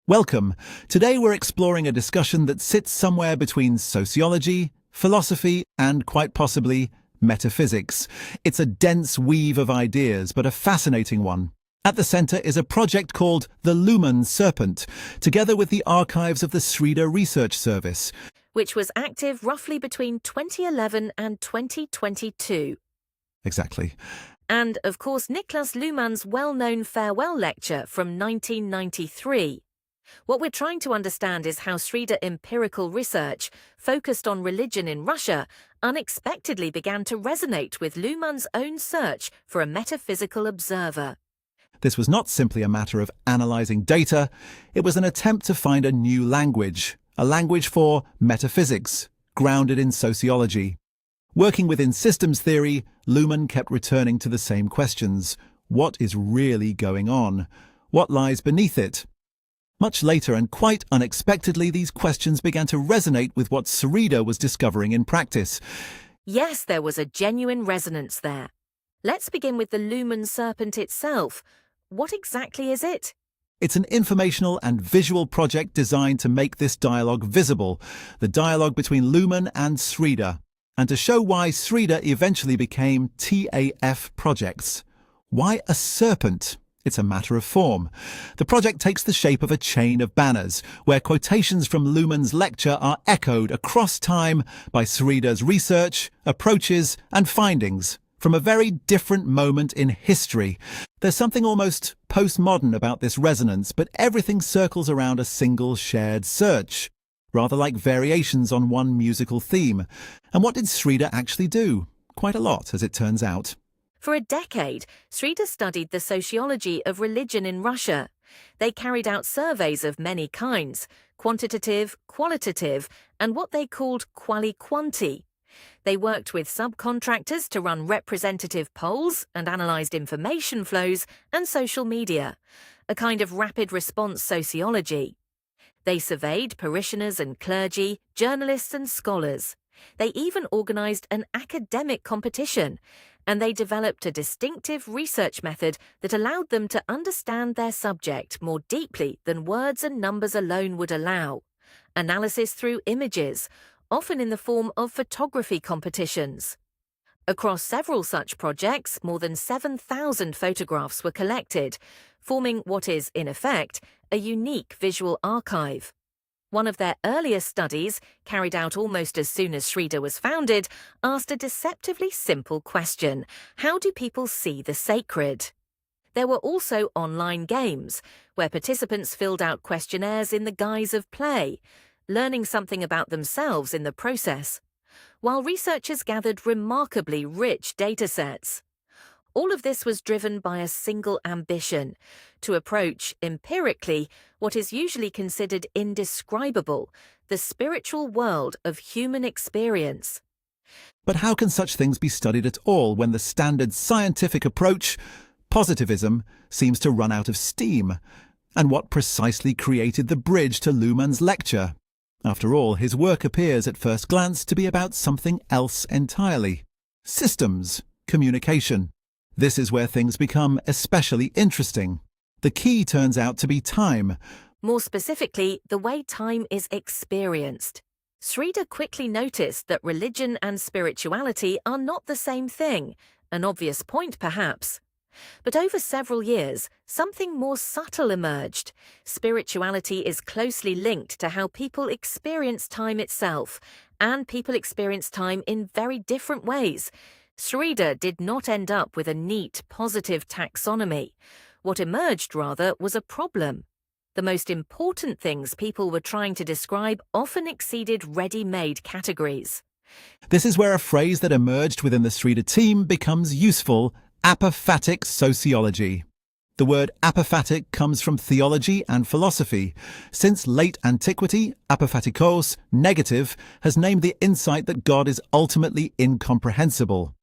Welcome. Today we're exploring a discussion that sits somewhere between sociology, philosophy, and quite possibly metaphysics. It's a dense weave of ideas, but a fascinating one. At the center is a project called the Luhmann Serpent, together with the archives of the Sridhar Research Service, which was active roughly between 2011 and 2022. Exactly. And, of course, Niklas Luhmann's well-known farewell lecture from 1993. What we're trying to understand is how Sridhar empirical research, focused on religion in Russia, unexpectedly began to resonate with Luhmann's own search for a metaphysical observer. This was not simply a matter of analyzing data, it was an attempt to find a new language, a language for metaphysics, grounded in sociology. Working within systems theory, Luhmann kept returning to the same questions. What is really going on? What lies beneath it? Much later and quite unexpectedly, these questions began to resonate with what Sridhar was discovering in practice. Yes, there was a genuine resonance there. Let's begin with the Luhmann Serpent itself. What exactly is it? It's an informational and visual project designed to make this dialogue visible, the dialogue between Luhmann and Sridhar, and to show why Sridhar eventually became TAF projects. Why a serpent? It's a matter of form. The project takes the shape of a chain of banners, where quotations from Luhmann's lecture are echoed across time by Sridhar's research, approaches, and findings from a very different moment in history. There's something almost postmodern about this resonance, but everything circles around a single shared search, rather like variations on one musical theme. And what did Sridhar actually do? Quite a lot, as it turns out. For a decade, Sridhar studied the sociology of religion in Russia. They carried out surveys of many kinds, quantitative, qualitative, and what they called quali-quanti. They worked with subcontractors to run representative polls and analysed information flows and social media, a kind of rapid response sociology. They surveyed parishioners and clergy, journalists and scholars. They even organised an academic competition, and they developed a distinctive research method that allowed them to understand their subject more deeply than words and numbers alone would allow. Analysis through images, often in the form of photography competitions. Across several such projects, more than 7,000 photographs were collected, forming what is, in effect, a unique visual archive. One of their earliest studies, carried out almost as soon as Sridhar was founded, asked a deceptively simple question: how do people see the sacred? There were also online games, where participants filled out questionnaires in the guise of play, learning something about themselves in the process, while researchers gathered remarkably rich datasets. All of this was driven by a single ambition: to approach, empirically, what is usually considered indescribable, the spiritual world of human experience. But how can such things be studied at all when the standard scientific approach, positivism, seems to run out of steam? And what precisely created the bridge to Luhmann's lecture? After all, his work appears at first glance to be about something else entirely: systems, communication. This is where things become especially interesting. The key turns out to be time. More specifically, the way time is experienced. Sridhar quickly noticed that religion and spirituality are not the same thing, an obvious point perhaps. But over several years, something more subtle emerged. Spirituality is closely linked to how people experience time itself, and people experience time in very different ways. Sridhar did not end up with a neat, positive taxonomy. What emerged, rather, was a problem. The most important things people were trying to describe often exceeded ready-made categories. This is where a phrase that emerged within the Sridhar team becomes useful: apophatic sociology. The word apophatic comes from theology and philosophy. Since late antiquity, apophatikos, negative, has named the insight that God is ultimately incomprehensible.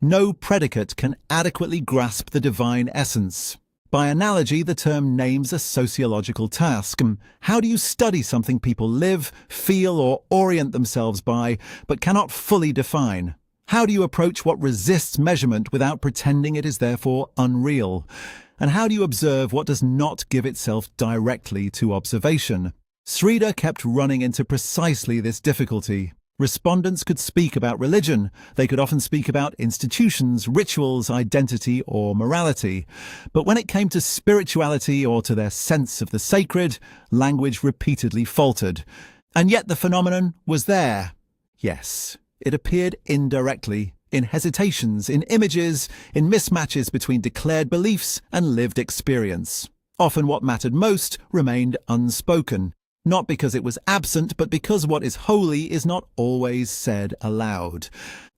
No predicate can adequately grasp the divine essence. By analogy, the term names a sociological task. How do you study something people live, feel, or orient themselves by, but cannot fully define? How do you approach what resists measurement without pretending it is therefore unreal? And how do you observe what does not give itself directly to observation? Sridhar kept running into precisely this difficulty. Respondents could speak about religion. They could often speak about institutions, rituals, identity, or morality. But when it came to spirituality or to their sense of the sacred, language repeatedly faltered. And yet the phenomenon was there. Yes, it appeared indirectly, in hesitations, in images, in mismatches between declared beliefs and lived experience. Often what mattered most remained unspoken. Not because it was absent, but because what is holy is not always said aloud.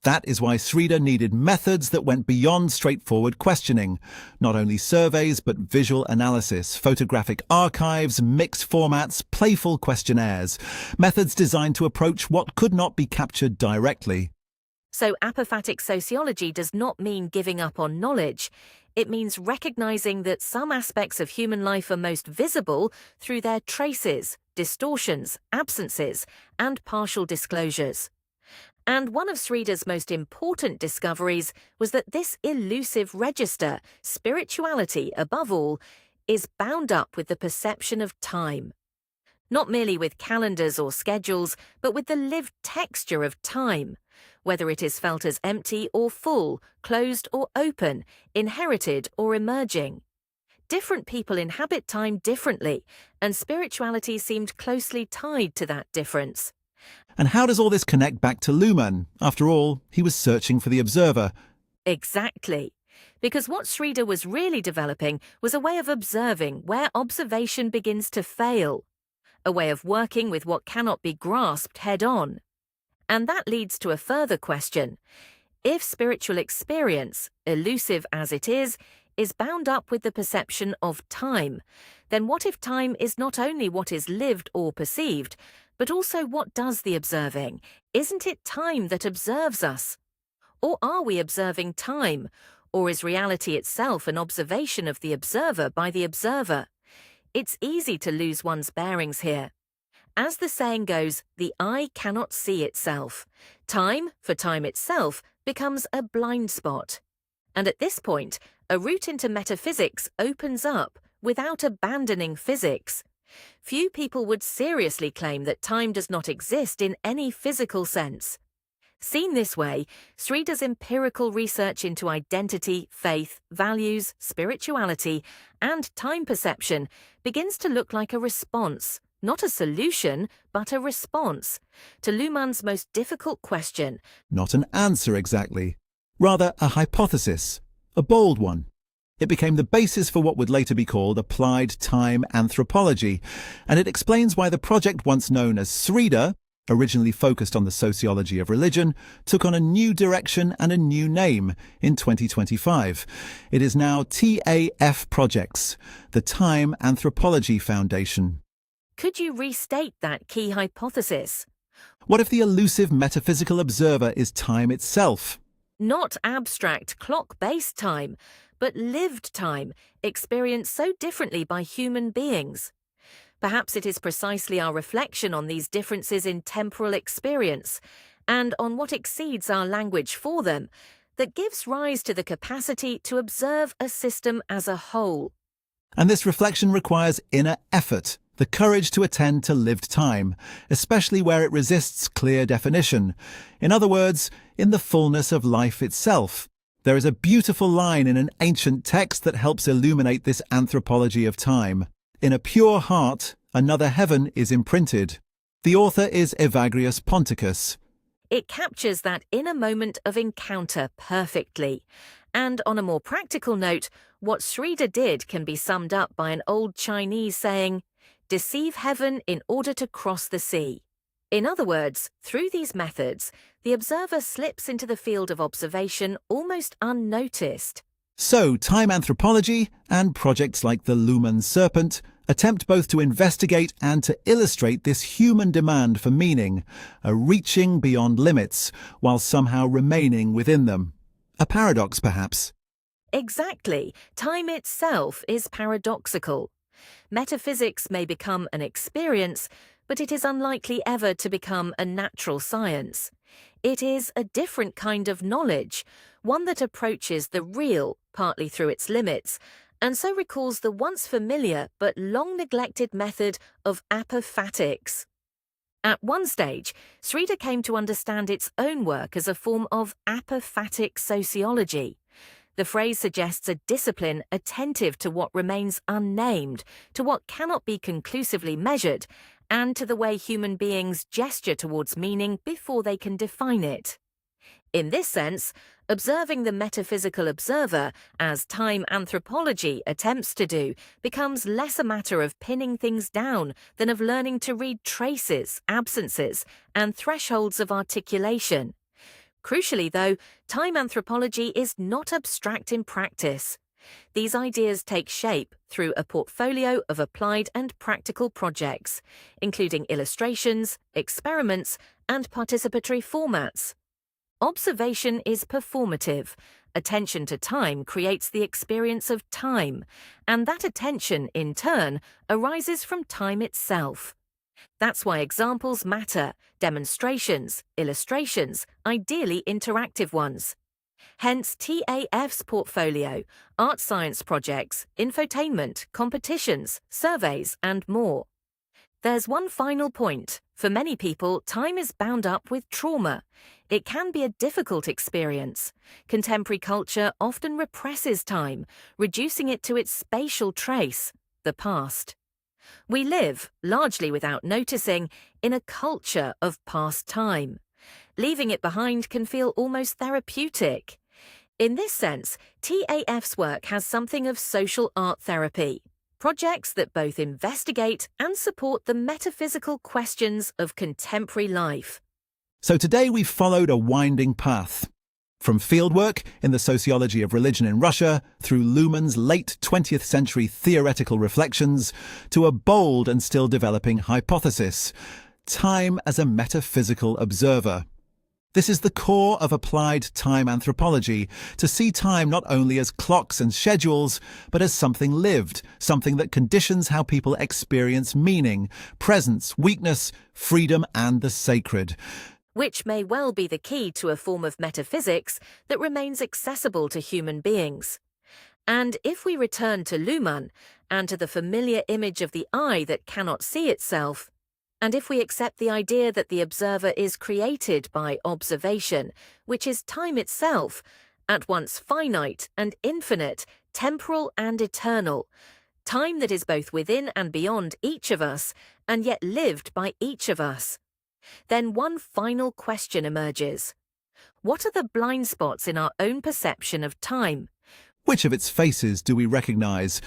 That is why Sridhar needed methods that went beyond straightforward questioning. Not only surveys, but visual analysis, photographic archives, mixed formats, playful questionnaires. Methods designed to approach what could not be captured directly. So apophatic sociology does not mean giving up on knowledge. It means recognizing that some aspects of human life are most visible through their traces, distortions, absences, and partial disclosures. And one of Sridhar's most important discoveries was that this elusive register, spirituality above all, is bound up with the perception of time. Not merely with calendars or schedules, but with the lived texture of time, whether it is felt as empty or full, closed or open, inherited or emerging. Different people inhabit time differently, and spirituality seemed closely tied to that difference. And how does all this connect back to Luhmann? After all, he was searching for the observer. Exactly. Because what Sridhar was really developing was a way of observing where observation begins to fail, a way of working with what cannot be grasped head-on. And that leads to a further question. If spiritual experience, elusive as it is bound up with the perception of time, then what if time is not only what is lived or perceived, but also what does the observing? Isn't it time that observes us? Or are we observing time? Or is reality itself an observation of the observer by the observer? It's easy to lose one's bearings here. As the saying goes, the eye cannot see itself. Time, for time itself, becomes a blind spot. And at this point, a route into metaphysics opens up without abandoning physics. Few people would seriously claim that time does not exist in any physical sense. Seen this way, Sridhar's empirical research into identity, faith, values, spirituality, and time perception begins to look like a response, not a solution, but a response, to Luhmann's most difficult question. Not an answer exactly. Rather a hypothesis, a bold one. It became the basis for what would later be called applied time anthropology, and it explains why the project once known as Sridhar, originally focused on the sociology of religion, took on a new direction and a new name in 2025. It is now TAF Projects, the Time Anthropology Foundation. Could you restate that key hypothesis? What if the elusive metaphysical observer is time itself? Not abstract clock-based time, but lived time, experienced so differently by human beings. Perhaps it is precisely our reflection on these differences in temporal experience, and on what exceeds our language for them, that gives rise to the capacity to observe a system as a whole. And this reflection requires inner effort, the courage to attend to lived time, especially where it resists clear definition. In other words, in the fullness of life itself. There is a beautiful line in an ancient text that helps illuminate this anthropology of time. In a pure heart, another heaven is imprinted. The author is Evagrius Ponticus. It captures that inner moment of encounter perfectly. And on a more practical note, what Sridhar did can be summed up by an old Chinese saying, "Deceive heaven in order to cross the sea." In other words, through these methods, the observer slips into the field of observation almost unnoticed. So, time anthropology and projects like the Luhmann Serpent attempt both to investigate and to illustrate this human demand for meaning, a reaching beyond limits, while somehow remaining within them. A paradox, perhaps. Exactly. Time itself is paradoxical. Metaphysics may become an experience, but it is unlikely ever to become a natural science. It is a different kind of knowledge, one that approaches the real, partly through its limits, and so recalls the once familiar but long neglected method of apophatics. At one stage, Sridhar came to understand its own work as a form of apophatic sociology. The phrase suggests a discipline attentive to what remains unnamed, to what cannot be conclusively measured, and to the way human beings gesture towards meaning before they can define it. In this sense, observing the metaphysical observer, as time anthropology attempts to do, becomes less a matter of pinning things down than of learning to read traces, absences, and thresholds of articulation. Crucially, though, time anthropology is not abstract in practice. These ideas take shape through a portfolio of applied and practical projects, including illustrations, experiments, and participatory formats. Observation is performative. Attention to time creates the experience of time, and that attention, in turn, arises from time itself. That's why examples matter, demonstrations, illustrations, ideally interactive ones. Hence TAF's portfolio, art science projects, infotainment, competitions, surveys, and more. There's one final point. For many people, time is bound up with trauma. It can be a difficult experience. Contemporary culture often represses time, reducing it to its spatial trace, the past. We live, largely without noticing, in a culture of past time. Leaving it behind can feel almost therapeutic. In this sense, TAF's work has something of social art therapy. Projects that both investigate and support the metaphysical questions of contemporary life. So today we've followed a winding path. From fieldwork in the sociology of religion in Russia, through Luhmann's late 20th century theoretical reflections, to a bold and still developing hypothesis: time as a metaphysical observer. This is the core of applied time anthropology, to see time not only as clocks and schedules, but as something lived, something that conditions how people experience meaning, presence, weakness, freedom, and the sacred. Which may well be the key to a form of metaphysics that remains accessible to human beings. And if we return to Luhmann, and to the familiar image of the eye that cannot see itself, and if we accept the idea that the observer is created by observation, which is time itself, at once finite and infinite, temporal and eternal, time that is both within and beyond each of us, and yet lived by each of us, then one final question emerges. What are the blind spots in our own perception of time? Which of its faces do we recognize,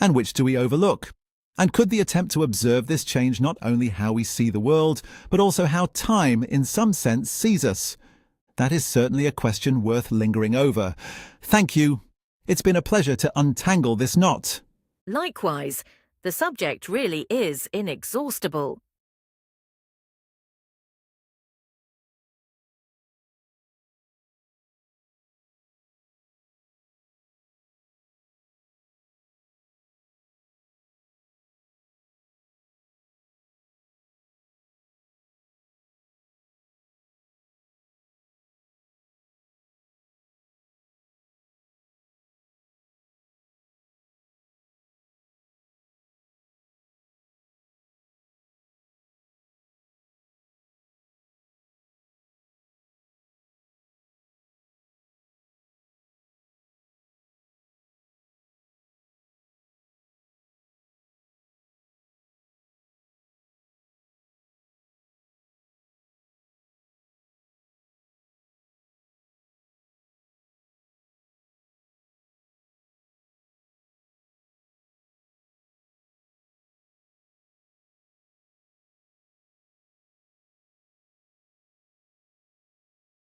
and which do we overlook? And could the attempt to observe this change not only how we see the world, but also how time, in some sense, sees us? That is certainly a question worth lingering over. Thank you. It's been a pleasure to untangle this knot. Likewise, the subject really is inexhaustible.